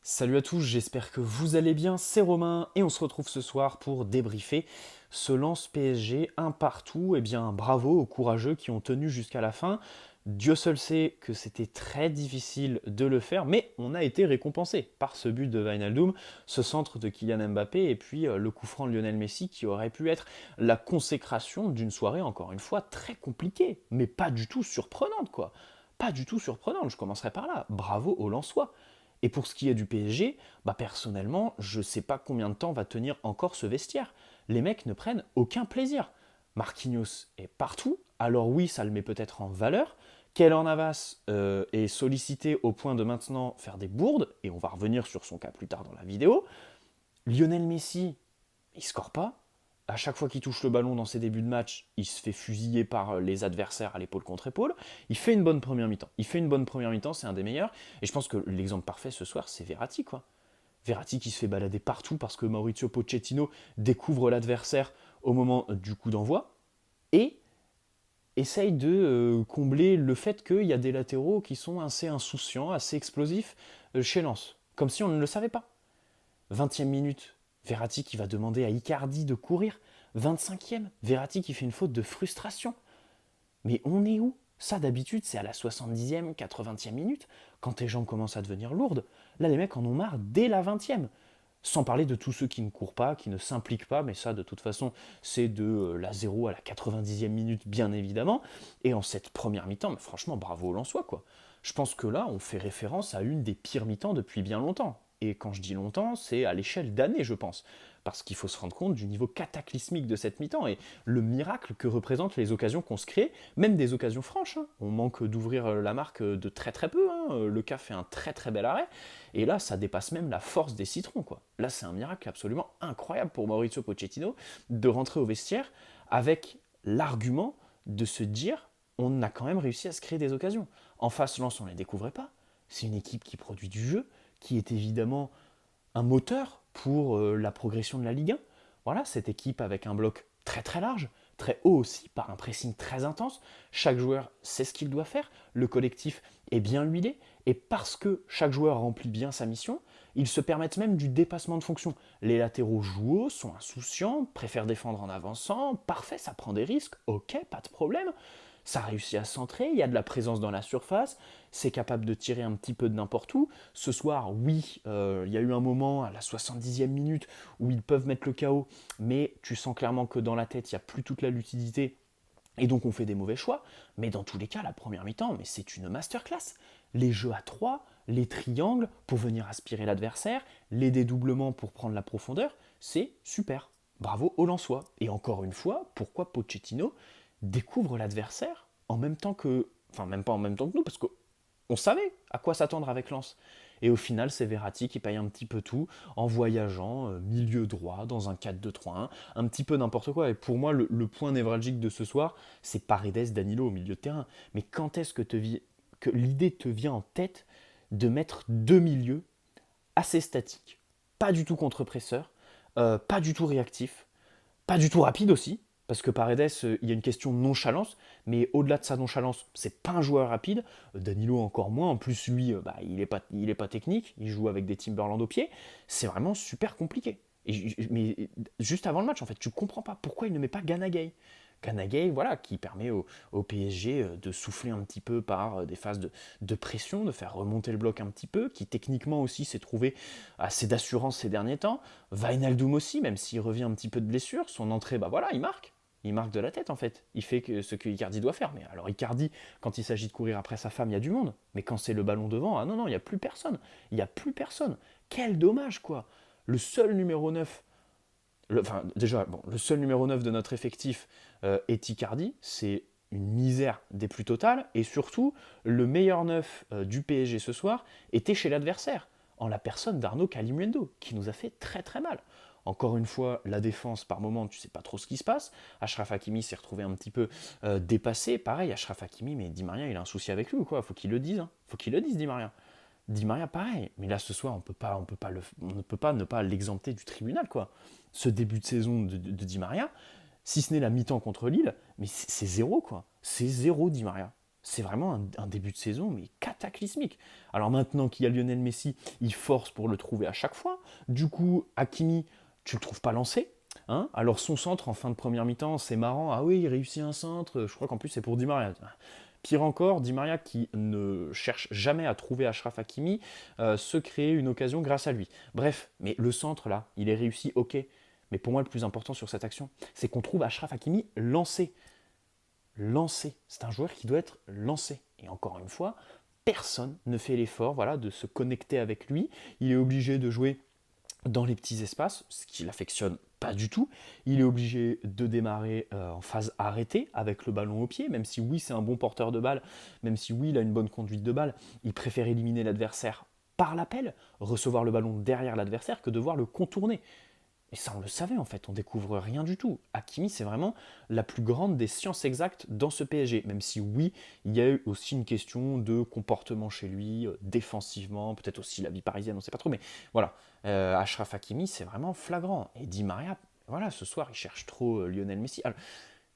Salut à tous, j'espère que vous allez bien, c'est Romain et on se retrouve ce soir pour débriefer ce lance PSG un partout. Eh bien bravo aux courageux qui ont tenu jusqu'à la fin. Dieu seul sait que c'était très difficile de le faire, mais on a été récompensé par ce but de Wijnaldum, ce centre de Kylian Mbappé et puis le coup franc de Lionel Messi qui aurait pu être la consécration d'une soirée encore une fois très compliquée, mais pas du tout surprenante quoi. Pas du tout surprenante, je commencerai par là. Bravo aux Lensois. Et pour ce qui est du PSG, bah personnellement, je ne sais pas combien de temps va tenir encore ce vestiaire. Les mecs ne prennent aucun plaisir. Marquinhos est partout, alors oui, ça le met peut-être en valeur. Keylor Navas est sollicité au point de maintenant faire des bourdes, et on va revenir sur son cas plus tard dans la vidéo. Lionel Messi, il score pas. À chaque fois qu'il touche le ballon dans ses débuts de match, il se fait fusiller par les adversaires à l'épaule contre épaule. Il fait une bonne première mi-temps. Il fait une bonne première mi-temps, c'est un des meilleurs. Et je pense que l'exemple parfait ce soir, c'est Verratti, quoi. Verratti qui se fait balader partout parce que Maurizio Pochettino découvre l'adversaire au moment du coup d'envoi et essaye de combler le fait qu'il y a des latéraux qui sont assez insouciants, assez explosifs chez Lens. Comme si on ne le savait pas. 20e minute, Verratti qui va demander à Icardi de courir. 25e, Verratti qui fait une faute de frustration. Mais on est où? Ça d'habitude c'est à la 70e, 80e minute, quand tes jambes commencent à devenir lourdes. Là les mecs en ont marre dès la 20e. Sans parler de tous ceux qui ne courent pas, qui ne s'impliquent pas, mais ça de toute façon c'est de la 0 à la 90e minute bien évidemment. Et en cette première mi-temps, mais franchement bravo au Lensois quoi. Je pense que là on fait référence à une des pires mi-temps depuis bien longtemps. Et quand je dis longtemps, c'est à l'échelle d'années je pense. Parce qu'il faut se rendre compte du niveau cataclysmique de cette mi-temps et le miracle que représentent les occasions qu'on se crée, même des occasions franches. Hein. On manque d'ouvrir la marque de très très peu. Hein. Le cas fait un très très bel arrêt. Et là, ça dépasse même la force des citrons. Quoi. Là, c'est un miracle absolument incroyable pour Maurizio Pochettino de rentrer au vestiaire avec l'argument de se dire on a quand même réussi à se créer des occasions. En face, Lens, on ne les découvrait pas. C'est une équipe qui produit du jeu, qui est évidemment un moteur pour la progression de la Ligue 1. Voilà, cette équipe avec un bloc très très large, très haut aussi, par un pressing très intense. Chaque joueur sait ce qu'il doit faire, le collectif est bien huilé, et parce que chaque joueur remplit bien sa mission, ils se permettent même du dépassement de fonction. Les latéraux jouent haut, sont insouciants, préfèrent défendre en avançant, parfait, ça prend des risques, ok, pas de problème. Ça réussit à centrer, il y a de la présence dans la surface, c'est capable de tirer un petit peu de n'importe où. Ce soir, oui, il y a eu un moment à la 70e minute où ils peuvent mettre le chaos, mais tu sens clairement que dans la tête, il n'y a plus toute la lucidité. Et donc on fait des mauvais choix, mais dans tous les cas, la première mi-temps, mais c'est une masterclass. Les jeux à 3, les triangles pour venir aspirer l'adversaire, les dédoublements pour prendre la profondeur, c'est super. Bravo aux Lensois. Et encore une fois, pourquoi Pochettino découvre l'adversaire en même temps que... Enfin, même pas en même temps que nous, parce qu'on savait à quoi s'attendre avec Lens. Et au final, c'est Verratti qui paye un petit peu tout en voyageant milieu droit dans un 4-2-3-1, un petit peu n'importe quoi. Et pour moi, le point névralgique de ce soir, c'est Paredes Danilo au milieu de terrain. Mais quand est-ce que l'idée te vient en tête de mettre deux milieux assez statiques, pas du tout contre-presseurs, pas du tout réactifs, pas du tout rapide aussi, parce que Paredes, il y a une question de nonchalance, mais au-delà de sa nonchalance, c'est pas un joueur rapide. Danilo encore moins. En plus, lui, bah, il est pas technique. Il joue avec des Timberland au pied. C'est vraiment super compliqué. Mais juste avant le match, en fait, tu comprends pas pourquoi il ne met pas Gana Gueye. Gana Gueye, voilà, qui permet au PSG de souffler un petit peu par des phases de pression, de faire remonter le bloc un petit peu, qui techniquement aussi s'est trouvé assez d'assurance ces derniers temps. Wijnaldum aussi, même s'il revient un petit peu de blessure, son entrée, bah voilà, il marque. Il marque de la tête en fait. Il fait ce que Icardi doit faire. Mais alors Icardi, quand il s'agit de courir après sa femme, il y a du monde. Mais quand c'est le ballon devant, ah non, non, il n'y a plus personne. Il n'y a plus personne. Quel dommage quoi. Le seul numéro 9, enfin déjà, bon, le seul numéro 9 de notre effectif est Icardi. C'est une misère des plus totales. Et surtout, le meilleur 9 du PSG ce soir était chez l'adversaire, en la personne d'Arnaud Calimundo, qui nous a fait très très mal. Encore une fois, la défense, par moment, tu sais pas trop ce qui se passe. Achraf Hakimi s'est retrouvé un petit peu dépassé. Pareil, Achraf Hakimi, mais Di Maria, il a un souci avec lui ou quoi? Faut qu'il le dise. Hein. Faut qu'il le dise, Di Maria. Di Maria, pareil. Mais là, ce soir, on ne peut pas ne pas l'exempter du tribunal, quoi. Ce début de saison de Di Maria, si ce n'est la mi-temps contre Lille, mais c'est zéro, quoi. C'est zéro, Di Maria. C'est vraiment un début de saison, mais cataclysmique. Alors maintenant qu'il y a Lionel Messi, il force pour le trouver à chaque fois. Du coup, Hakimi, tu le trouves pas lancé. Hein. Alors son centre en fin de première mi-temps, c'est marrant. Ah oui, il réussit un centre. Je crois qu'en plus c'est pour Di Maria. Pire encore, Di Maria qui ne cherche jamais à trouver Achraf Hakimi, se crée une occasion grâce à lui. Bref, mais le centre là, il est réussi, ok. Mais pour moi, le plus important sur cette action, c'est qu'on trouve Achraf Hakimi lancé. Lancé. C'est un joueur qui doit être lancé. Et encore une fois, personne ne fait l'effort voilà, de se connecter avec lui. Il est obligé de jouer dans les petits espaces, ce qu'il affectionne pas du tout. Il est obligé de démarrer en phase arrêtée avec le ballon au pied, même si oui c'est un bon porteur de balle, même si oui il a une bonne conduite de balle, il préfère éliminer l'adversaire par l'appel, recevoir le ballon derrière l'adversaire que devoir le contourner. Et ça, on le savait en fait, on découvre rien du tout. Hakimi, c'est vraiment la plus grande des sciences exactes dans ce PSG. Même si, oui, il y a eu aussi une question de comportement chez lui, défensivement, peut-être aussi la vie parisienne, on ne sait pas trop. Mais voilà, Achraf Hakimi, c'est vraiment flagrant. Et Di Maria, voilà, ce soir, il cherche trop Lionel Messi. Alors,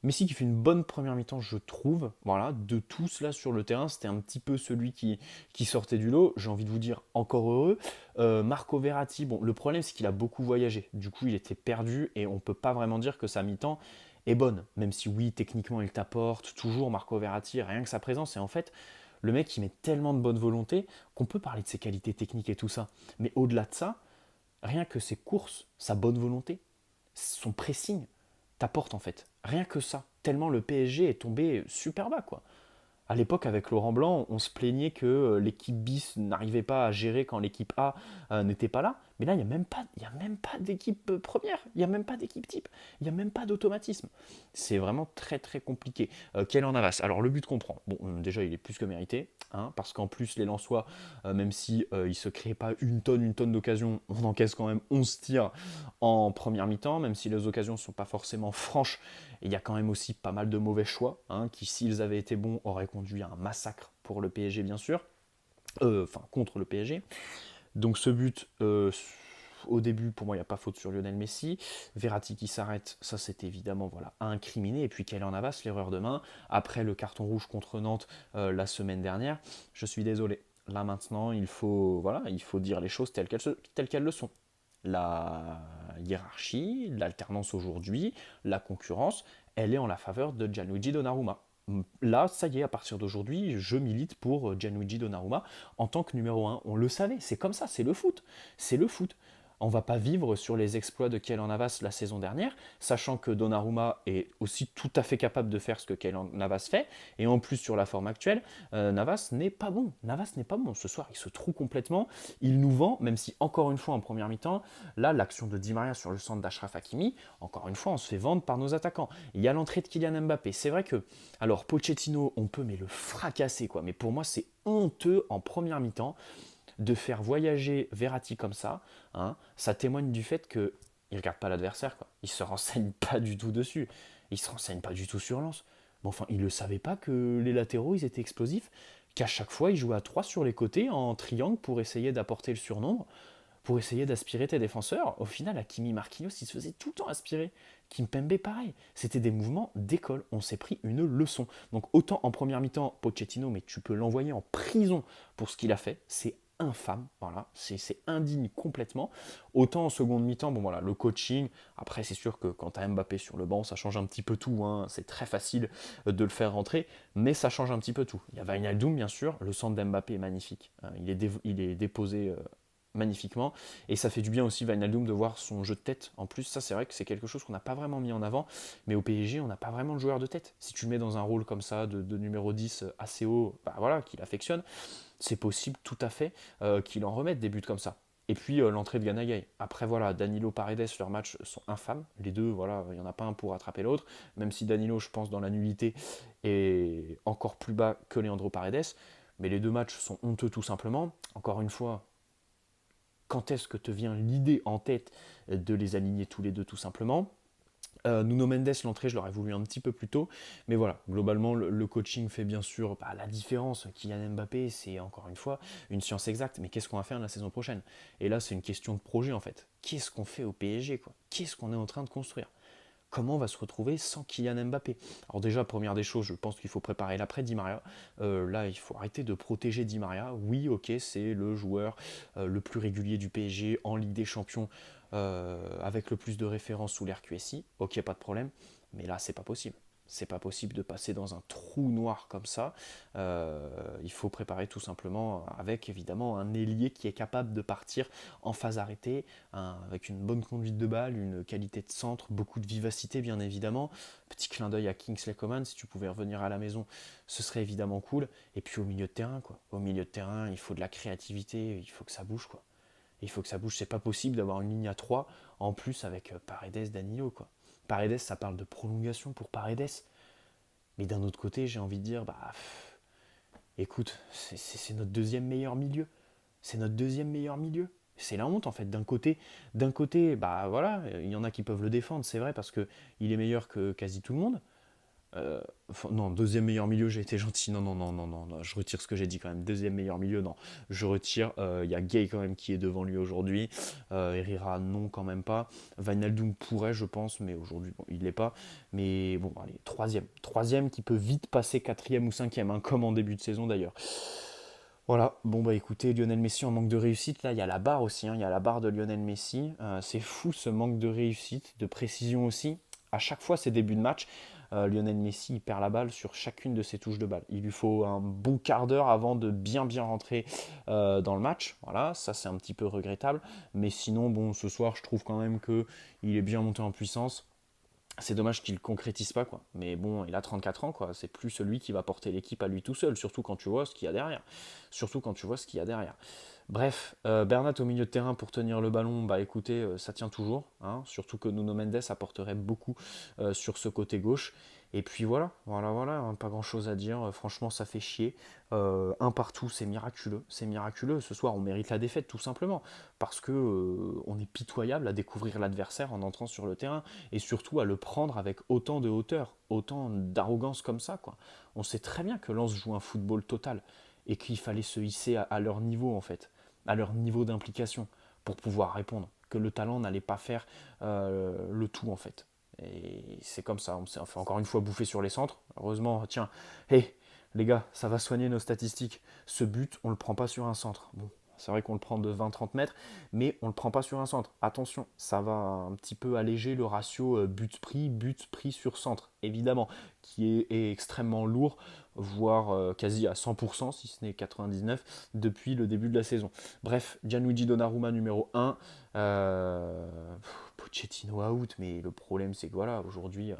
Messi qui fait une bonne première mi-temps, je trouve. Voilà, de tous là sur le terrain, c'était un petit peu celui qui sortait du lot. J'ai envie de vous dire encore heureux. Marco Verratti, bon, le problème c'est qu'il a beaucoup voyagé. Du coup, il était perdu et on ne peut pas vraiment dire que sa mi-temps est bonne. Même si oui, techniquement, il t'apporte toujours Marco Verratti, rien que sa présence. Et en fait, le mec, il met tellement de bonne volonté qu'on peut parler de ses qualités techniques et tout ça. Mais au-delà de ça, rien que ses courses, sa bonne volonté, son pressing, t'apporte en fait. Rien que ça. Tellement le PSG est tombé super bas, quoi. À l'époque, avec Laurent Blanc, on se plaignait que l'équipe bis n'arrivait pas à gérer quand l'équipe A n'était pas là. Mais là, il y a même pas d'équipe première. Il n'y a même pas d'équipe type. Il n'y a même pas d'automatisme. C'est vraiment très très compliqué. Keylor Navas. Alors, le but qu'on prend. Bon, déjà, il est plus que mérité. Hein, parce qu'en plus, les Lensois, même si ne se créent pas une tonne d'occasions, on encaisse quand même 11 tirs en première mi-temps. Même si les occasions ne sont pas forcément franches, il y a quand même aussi pas mal de mauvais choix, hein, qui, s'ils avaient été bons, auraient conduit à un massacre pour le PSG, bien sûr. Enfin, contre le PSG. Donc ce but, au début, pour moi, il n'y a pas faute sur Lionel Messi. Verratti qui s'arrête, ça c'est évidemment voilà, à incriminer. Et puis Keylor Navas, l'erreur de main. Après le carton rouge contre Nantes la semaine dernière, je suis désolé. Là maintenant, il faut dire les choses telles qu'elles le sont. La hiérarchie, l'alternance aujourd'hui, la concurrence, elle est en la faveur de Gianluigi Donnarumma. Là, ça y est, à partir d'aujourd'hui, je milite pour Gianluigi Donnarumma en tant que numéro un. On le savait, c'est comme ça, c'est le foot. C'est le foot. On va pas vivre sur les exploits de Keylor Navas la saison dernière, sachant que Donnarumma est aussi tout à fait capable de faire ce que Keylor Navas fait, et en plus sur la forme actuelle, Navas n'est pas bon. Navas n'est pas bon. Ce soir, il se trouve complètement. Il nous vend, même si encore une fois en première mi-temps, là, l'action de Di Maria sur le centre d'Achraf Hakimi, encore une fois, on se fait vendre par nos attaquants. Il y a l'entrée de Kylian Mbappé. C'est vrai que, alors Pochettino, on peut mais le fracasser, quoi. Mais pour moi, c'est honteux en première mi-temps de faire voyager Verratti comme ça. Hein. Ça témoigne du fait qu'il ne regarde pas l'adversaire, quoi. Il se renseigne pas du tout dessus. Il se renseigne pas du tout sur Lens. Mais enfin, il ne le savait pas que les latéraux, ils étaient explosifs, qu'à chaque fois, ils jouaient à 3 sur les côtés en triangle pour essayer d'apporter le surnombre, pour essayer d'aspirer tes défenseurs. Au final, Hakimi Marquinhos, il se faisait tout le temps aspirer. Kimpembe, pareil. C'était des mouvements d'école. On s'est pris une leçon. Donc autant en première mi-temps, Pochettino, mais tu peux l'envoyer en prison pour ce qu'il a fait. C'est infâme, voilà, c'est indigne complètement. Autant en seconde mi-temps, bon voilà, le coaching, après c'est sûr que quand tu as Mbappé sur le banc, ça change un petit peu tout, hein. C'est très facile de le faire rentrer, mais ça change un petit peu tout. Il y a Wijnaldum, bien sûr, le centre d'Mbappé est magnifique, il est déposé magnifiquement, et ça fait du bien aussi Wijnaldum de voir son jeu de tête. En plus, ça c'est vrai que c'est quelque chose qu'on n'a pas vraiment mis en avant, mais au PSG, on n'a pas vraiment de joueur de tête. Si tu le mets dans un rôle comme ça, de numéro 10 assez haut, bah voilà, qu'il affectionne, c'est possible tout à fait qu'il en remette des buts comme ça. Et puis l'entrée de Ganagay. Après voilà, Danilo Paredes, leurs matchs sont infâmes. Les deux, voilà, il n'y en a pas un pour attraper l'autre. Même si Danilo, je pense, dans la nullité, est encore plus bas que Leandro Paredes. Mais les deux matchs sont honteux tout simplement. Encore une fois, quand est-ce que te vient l'idée en tête de les aligner tous les deux tout simplement? Nuno Mendes, l'entrée, je l'aurais voulu un petit peu plus tôt. Mais voilà, globalement, le coaching fait bien sûr la différence. Kylian Mbappé, c'est encore une fois une science exacte. Mais qu'est-ce qu'on va faire la saison prochaine? Et là, c'est une question de projet en fait. Qu'est-ce qu'on fait au PSG, quoi? Qu'est-ce qu'on est en train de construire? comment on va se retrouver sans Kylian Mbappé? Alors déjà, première des choses, je pense qu'il faut préparer l'après Di Maria. Là, il faut arrêter de protéger Di Maria. Oui, ok, c'est le joueur le plus régulier du PSG en Ligue des Champions, avec le plus de références sous l'RQSI. Ok, pas de problème. Mais là, c'est pas possible. C'est pas possible de passer dans un trou noir comme ça. Il faut préparer tout simplement avec évidemment un ailier qui est capable de partir en phase arrêtée, avec une bonne conduite de balle, une qualité de centre, beaucoup de vivacité bien évidemment. Petit clin d'œil à Kingsley Coman, si tu pouvais revenir à la maison, ce serait évidemment cool. Et puis au milieu de terrain, quoi. Au milieu de terrain, il faut de la créativité, il faut que ça bouge, quoi. Il faut que ça bouge. C'est pas possible d'avoir une ligne à 3 en plus avec Paredes, Danilo, quoi. Paredes, ça parle de prolongation pour Paredes. Mais d'un autre côté, j'ai envie de dire, écoute, c'est notre deuxième meilleur milieu. C'est notre deuxième meilleur milieu. C'est la honte en fait. D'un côté, bah voilà, il y en a qui peuvent le défendre, c'est vrai, parce que il est meilleur que quasi tout le monde. Non, deuxième meilleur milieu, j'ai été gentil. Non, non, non, non, non, non, je retire ce que j'ai dit quand même. Deuxième meilleur milieu, non, je retire. Il y a Gay quand même qui est devant lui aujourd'hui. Herrera, non, quand même pas. Wijnaldum pourrait, je pense, mais aujourd'hui, bon, il l'est pas. Mais bon, allez, troisième. Troisième qui peut vite passer quatrième ou cinquième, hein, comme en début de saison d'ailleurs. Voilà, bon bah écoutez, Lionel Messi en manque de réussite, là il y a la barre aussi, hein, il y a la barre de Lionel Messi, c'est fou ce manque de réussite, de précision aussi. À chaque fois ces débuts de match, Lionel Messi il perd la balle sur chacune de ses touches de balle. Il lui faut un bon quart d'heure avant de bien bien rentrer dans le match, voilà, ça c'est un petit peu regrettable, mais sinon bon ce soir je trouve quand même que il est bien monté en puissance. C'est dommage qu'il ne concrétise pas, quoi. Mais bon, il a 34 ans, quoi. C'est plus celui qui va porter l'équipe à lui tout seul, surtout quand tu vois ce qu'il y a derrière. Surtout quand tu vois ce qu'il y a derrière. Bref, Bernat au milieu de terrain pour tenir le ballon, bah écoutez, ça tient toujours. Hein, surtout que Nuno Mendes apporterait beaucoup sur ce côté gauche. Et puis voilà, voilà, voilà, hein, pas grand chose à dire. Franchement, ça fait chier. Un partout, c'est miraculeux. C'est miraculeux. Ce soir, on mérite la défaite, tout simplement. Parce que on est pitoyable à découvrir l'adversaire en entrant sur le terrain. Et surtout à le prendre avec autant de hauteur, autant d'arrogance comme ça, quoi. On sait très bien que Lens joue un football total. Et qu'il fallait se hisser à leur niveau, en fait, à leur niveau d'implication pour pouvoir répondre. Que le talent n'allait pas faire le tout en fait. Et c'est comme ça, on s'est fait encore une fois bouffer sur les centres. Heureusement, tiens, hé, les gars, ça va soigner nos statistiques. Ce but, on ne le prend pas sur un centre. Bon, c'est vrai qu'on le prend de 20-30 mètres, mais on ne le prend pas sur un centre. Attention, ça va un petit peu alléger le ratio but pris sur centre, évidemment, qui est extrêmement lourd, voire quasi à 100%, si ce n'est 99%, depuis le début de la saison. Bref, Gianluigi Donnarumma numéro 1, Pochettino out, mais le problème c'est que voilà, aujourd'hui,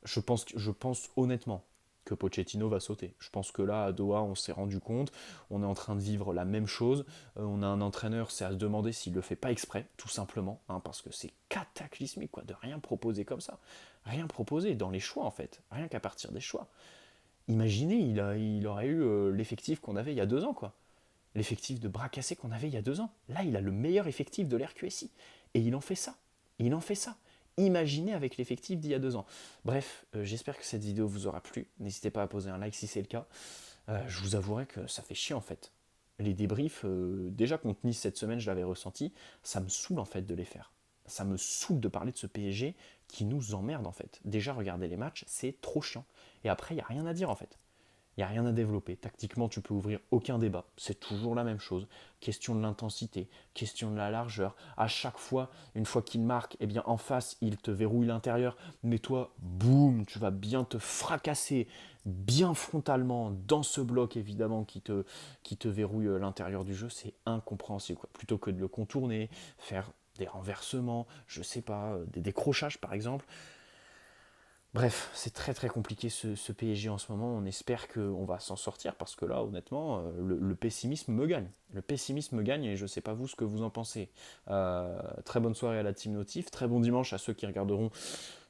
je pense honnêtement que Pochettino va sauter. Je pense que là, à Doha, on s'est rendu compte, on est en train de vivre la même chose. On a un entraîneur, c'est à se demander s'il ne le fait pas exprès, tout simplement, hein, parce que c'est cataclysmique quoi, de rien proposer comme ça. Rien proposer dans les choix, en fait. Rien qu'à partir des choix. Imaginez, il aurait eu l'effectif qu'on avait il y a 2 ans, quoi. L'effectif de bras cassés qu'on avait il y a 2 ans. Là, il a le meilleur effectif de l'RQSI. Et il en fait ça. Il en fait ça. Imaginez avec l'effectif d'il y a 2 ans. Bref, j'espère que cette vidéo vous aura plu. N'hésitez pas à poser un like si c'est le cas. Je vous avouerai que ça fait chier en fait. Les débriefs, déjà contre Nice cette semaine, je l'avais ressenti, ça me saoule en fait de les faire. Ça me saoule de parler de ce PSG qui nous emmerde en fait. Déjà, regarder les matchs, c'est trop chiant. Et après, il n'y a rien à dire en fait. Il n'y a rien à développer. Tactiquement, tu peux ouvrir aucun débat. C'est toujours la même chose. Question de l'intensité, question de la largeur. À chaque fois, une fois qu'il marque, eh bien en face, il te verrouille l'intérieur. Mais toi, boum, tu vas bien te fracasser, bien frontalement, dans ce bloc évidemment qui te verrouille l'intérieur du jeu. C'est incompréhensible, quoi. Plutôt que de le contourner, faire des renversements, je sais pas, des décrochages par exemple. Bref, c'est très très compliqué ce PSG en ce moment. On espère qu'on va s'en sortir parce que là, honnêtement, le pessimisme me gagne. Le pessimisme me gagne et je ne sais pas vous ce que vous en pensez. Très bonne soirée à la Team Notif. Très bon dimanche à ceux qui regarderont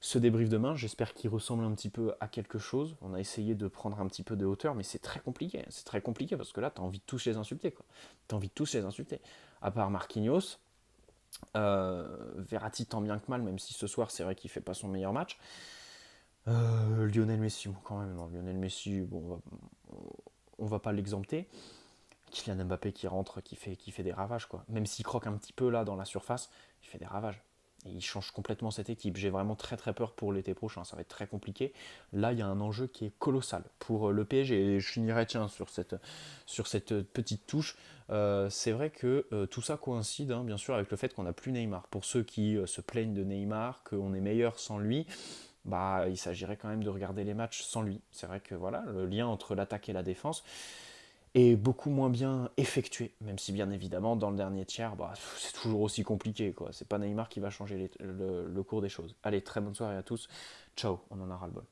ce débrief demain. J'espère qu'il ressemble un petit peu à quelque chose. On a essayé de prendre un petit peu de hauteur, mais c'est très compliqué. C'est très compliqué parce que là, tu as envie de tous les insulter, quoi. Tu as envie de tous les insulter. À part Marquinhos, Verratti tant bien que mal, même si ce soir, c'est vrai qu'il ne fait pas son meilleur match. Lionel Messi, bon, quand même, non, Lionel Messi, bon, on va pas l'exempter. Kylian Mbappé qui rentre, qui fait des ravages, quoi. Même s'il croque un petit peu là dans la surface, il fait des ravages. Et il change complètement cette équipe. J'ai vraiment très très peur pour l'été prochain, ça va être très compliqué. Là, il y a un enjeu qui est colossal pour le PSG. Et je finirai tiens, sur cette petite touche. C'est vrai que tout ça coïncide hein, bien sûr avec le fait qu'on n'a plus Neymar. Pour ceux qui se plaignent de Neymar, qu'on est meilleur sans lui, bah, il s'agirait quand même de regarder les matchs sans lui. C'est vrai que voilà, le lien entre l'attaque et la défense est beaucoup moins bien effectué, même si bien évidemment dans le dernier tiers, bah, c'est toujours aussi compliqué, quoi. C'est pas Neymar qui va changer le cours des choses. Allez, très bonne soirée à tous. Ciao, on en a ras le bol.